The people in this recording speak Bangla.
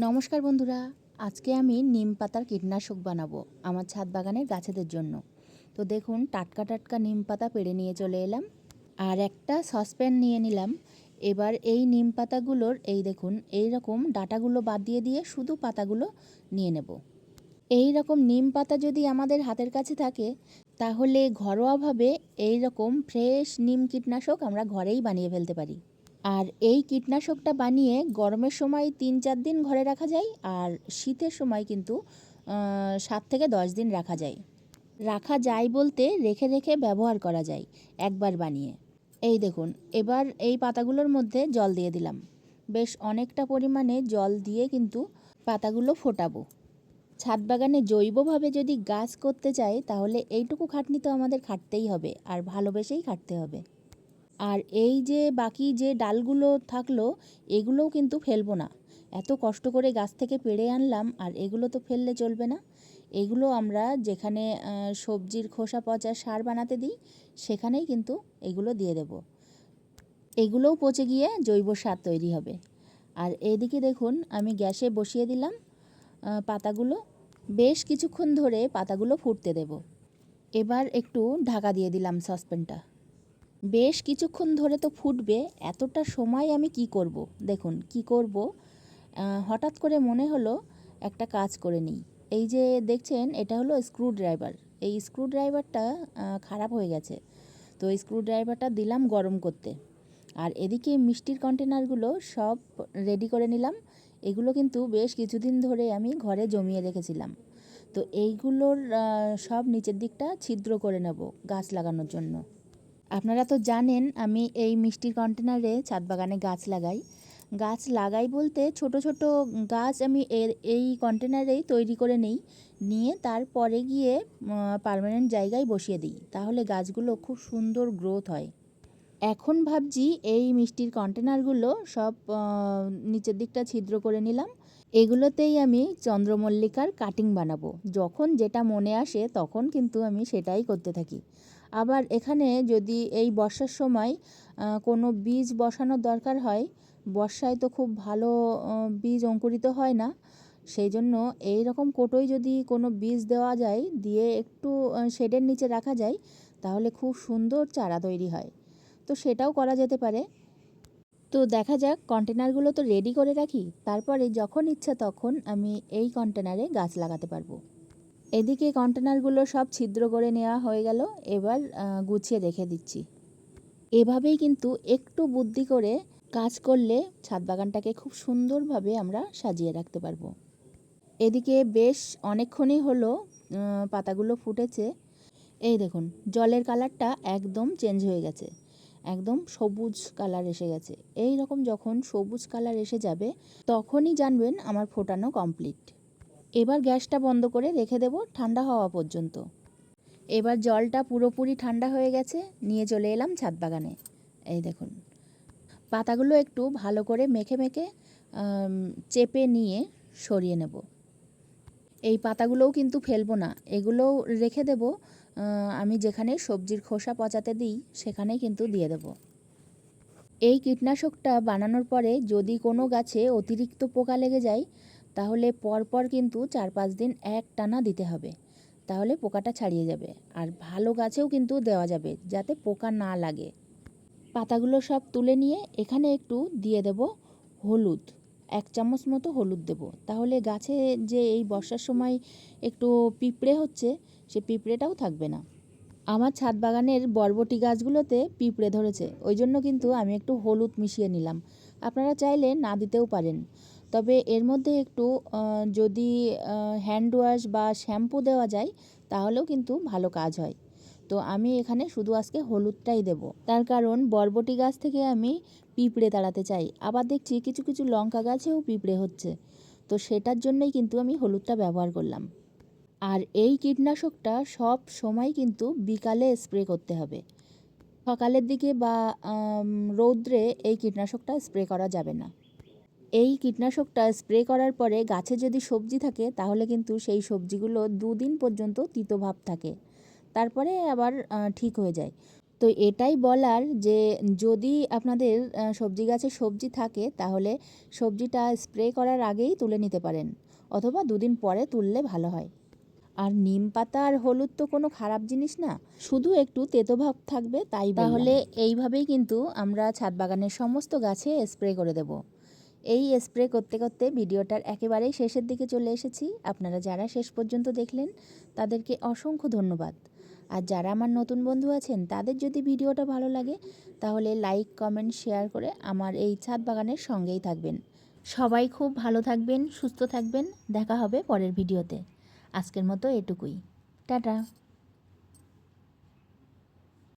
নমস্কার বন্ধুরা, আজকে আমি নিম পাতার কীটনাশক বানাবো আমার ছাদ বাগানের গাছেদের জন্য। তো দেখুন, টাটকা টাটকা নিম পাতা পেড়ে নিয়ে চলে এলাম আর একটা সসপ্যান নিয়ে নিলাম। এবার এই নিম পাতাগুলোর এই দেখুন এই রকম ডাঁটাগুলো বাদ দিয়ে দিয়ে শুধু পাতাগুলো নিয়ে নেব। এই রকম নিম পাতা যদি আমাদের হাতের কাছে থাকে তাহলে ঘরোয়াভাবে এই রকম ফ্রেশ নিম কীটনাশক আমরা ঘরেই বানিয়ে ফেলতে পারি। আর এই কীটনাশকটা বানিয়ে গরমের সময় ৩-৪ দিন ঘরে রাখা যায়, আর শীতের সময় কিন্তু ৭ থেকে ১০ দিন রাখা যায়। রাখা যায় বলতে রেখে রেখে ব্যবহার করা যায় একবার বানিয়ে। এই দেখুন, এবার এই পাতাগুলোর মধ্যে জল দিয়ে দিলাম। বেশ অনেকটা পরিমাণে জল দিয়ে কিন্তু পাতাগুলো ফোটাবো। ছাদ বাগানে জৈবভাবে যদি গাছ করতে চাই তাহলে এইটুকু খাটনি তো আমাদের খাটতেই হবে, আর ভালোবেসেই খাটতে হবে। আর এই যে বাকি যে ডালগুলো থাকলো এগুলোও কিন্তু ফেলবো না। এত কষ্ট করে গাছ থেকে পেড়ে আনলাম, আর এগুলো তো ফেললে চলবে না। এগুলো আমরা যেখানে সবজির খোসা পচা সার বানাতে দিই সেখানেই কিন্তু এগুলো দিয়ে দেব। এগুলোও পচে গিয়ে জৈব সার তৈরি হবে। আর এইদিকে দেখুন, আমি গ্যাসে বসিয়ে দিলাম পাতাগুলো। বেশ কিছুক্ষণ ধরে পাতাগুলো ফুটতে দেব। এবার একটু ঢাকা দিয়ে দিলাম সসপ্যানটা। বেশ কিছুক্ষণ ধরে তো ফুটবে, এতটা সময় আমি কি করব। দেখুন কি করব, হঠাৎ করে মনে হলো একটা কাজ করে নিই। এই যে দেখছেন, এটা হলো স্ক্রু ড্রাইভার। এই স্ক্রু ড্রাইভারটা খারাপ হয়ে গেছে, তো এই স্ক্রু ড্রাইভারটা দিলাম গরম করতে। আর এদিকে মিষ্টির কন্টেনারগুলো সব রেডি করে নিলাম। এগুলো কিন্তু বেশ কিছুদিন ধরে আমি ঘরে জমিয়ে রেখেছিলাম। তো এইগুলোর সব নিচের দিকটা ছিদ্র করে নেব গাছ লাগানোর জন্য। আপনারা তো জানেন আমি এই মিষ্টির কন্টেনারে ছাদ বাগানে গাছ লাগাই। গাছ লাগাই বলতে ছোট ছোট গাছ আমি এই কন্টেনারেই তৈরি করে নিয়ে তারপরে গিয়ে পার্মানেন্ট জায়গায় বসিয়ে দিই, তাহলে গাছগুলো খুব সুন্দর গ্রোথ হয়। এখন ভাবছি এই মিষ্টির কন্টেনারগুলো সব নিচের দিকটা ছিদ্র করে নিলাম। এগুলোতেই আমি চন্দ্রমল্লিকার কাটিং বানাবো। যখন যেটা মনে আসে তখন কিন্তু আমি সেটাই করতে থাকি। আবার এখানে যদি এই বর্ষার সময় কোনো বীজ বসানোর দরকার হয়, বর্ষায় তো খুব ভালো বীজ অঙ্কুরিত হয় না, সেই জন্য এই রকম কোটোয় যদি কোনো বীজ দেওয়া যায়, দিয়ে একটু শেডের নিচে রাখা যায়, তাহলে খুব সুন্দর চারা তৈরি হয়। তো সেটাও করা যেতে পারে। তো দেখা যাক, কন্টেনারগুলো তো রেডি করে রাখি, তারপরে যখন ইচ্ছা তখন আমি এই কন্টেনারে গাছ লাগাতে পারবো। এদিকে কন্টেনারগুলো সব ছিদ্র করে নেওয়া হয়ে গেল। এবার গুছিয়ে রেখে দিচ্ছি। এভাবেই কিন্তু একটু বুদ্ধি করে কাজ করলে ছাদ বাগানটাকে খুব সুন্দরভাবে আমরা সাজিয়ে রাখতে পারবো। এদিকে বেশ অনেকক্ষণই হলো পাতাগুলো ফুটেছে। এই দেখুন, জলের কালারটা একদম চেঞ্জ হয়ে গেছে, একদম সবুজ কালার এসে গেছে। এই রকম যখন সবুজ কালার এসে যাবে তখনই জানবেন আমার ফোটানো কমপ্লিট। এবার গ্যাসটা বন্ধ করে রেখে দেব ঠান্ডা হওয়া পর্যন্ত। এবার জলটা পুরোপুরি ঠান্ডা হয়ে গেছে, নিয়ে চলে এলাম ছাদ বাগানে। এই দেখুন, পাতাগুলো একটু ভালো করে মেখে মেখে চেপে নিয়ে সরিয়ে নেব। এই পাতাগুলোও কিন্তু ফেলবো না, এগুলোও রেখে দেব আমি যেখানে সবজির খোসা পচাতে দিই সেখানেই কিন্তু দিয়ে দেব। এই কীটনাশকটা বানানোর পরে যদি কোনো গাছে অতিরিক্ত পোকা লেগে যায় তাহলে পরপর কিন্তু ৪-৫ দিন একটানা দিতে হবে, তাহলে পোকাটা ছাড়িয়ে যাবে। আর ভালো গাছেও কিন্তু দেওয়া যাবে যাতে পোকা না লাগে। পাতাগুলো সব তুলে নিয়ে এখানে একটু দিয়ে দেব হলুদ, ১ চামচ মতো হলুদ দেব, তাহলে গাছে যে এই বর্ষার সময় একটু পিঁপড়ে হচ্ছে সে পিঁপড়েটাও থাকবে না। আমার ছাদ বাগানের বরবটি গাছগুলোতে পিঁপড়ে ধরেছে, ওই জন্য কিন্তু আমি একটু হলুদ মিশিয়ে নিলাম। আপনারা চাইলে না দিতেও পারেন, তবে এর মধ্যে একটু যদি হ্যান্ড ওয়াশ বা শ্যাম্পু দেওয়া যায় তাহলেও কিন্তু ভালো কাজ হয়। তো আমি এখানে শুধু আজকে হলুদটাই দেব, তার কারণ বরবটি গাছ থেকে আমি পিঁপড়ে তাড়াতে চাই। আবার দেখছি কিছু কিছু লঙ্কা গাছেও পিঁপড়ে হচ্ছে, তো সেটার জন্যই কিন্তু আমি হলুদটা ব্যবহার করলাম। আর এই কীটনাশকটা সব সময় কিন্তু বিকালে স্প্রে করতে হবে। সকালের দিকে বা রৌদ্রে এই কীটনাশকটা স্প্রে করা যাবে না। এই কীটনাশকটা স্প্রে করার পরে গাছে যদি সবজি থাকে তাহলে কিন্তু সেই সবজিগুলো ২ দিন পর্যন্ত তিতো ভাব থাকে, তারপরে আবার ঠিক হয়ে যায়। তো এটাই বলার যে যদি আপনাদের সবজি গাছে সবজি থাকে তাহলে সবজিটা স্প্রে করার আগেই তুলে নিতে পারেন, অথবা 2 দিন পরে তুললে ভালো হয়। আর নিম পাতা আর হলুদ তো কোনো খারাপ জিনিস না, শুধু একটু তেতো ভাব থাকবে তাই বললাম। তাহলে এইভাবেই কিন্তু আমরা ছাদ বাগানের সমস্ত গাছে স্প্রে করে দেব। এই স্প্রে করতে করতে ভিডিওটার একেবারেই শেষের দিকে চলে এসেছি। আপনারা যারা শেষ পর্যন্ত দেখলেন তাদেরকে অসংখ্য ধন্যবাদ। আর যারা আমার নতুন বন্ধু আছেন তাদের যদি ভিডিওটা ভালো লাগে তাহলে লাইক, কমেন্ট, শেয়ার করে আমার এই ছাদ বাগানের সঙ্গেই থাকবেন। সবাই খুব ভালো থাকবেন, সুস্থ থাকবেন। দেখা হবে পরের ভিডিওতে। আজকের মতো এটুকুই। টাটা।